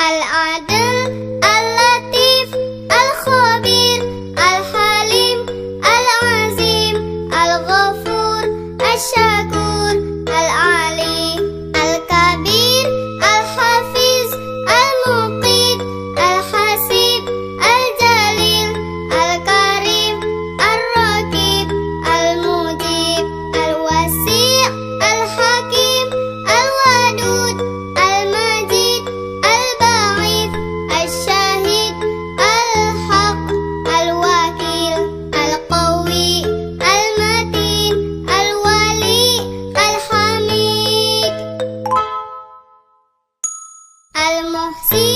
Al-Adil, Al-Latif, Al-Khabir, Al-Halim, Al-Azim, Al-Ghafur, Al-Syakur, Al-Ali, Al-Kabir, Al-Hafiz, Al-Muqit, Al-Hasib, Al-Jalil, Al-Karim, Al-Raqib, Al-Mujib, Al-Wasi', Al-Hakim, Al-Wadud, Al-Majid, Al-Ba'id, Al-Syahid, Al-Haq, Al-Wakil, Al-Qawi, Al-Matin, Al-Wali, Al-Hamid, Al-Muhsi,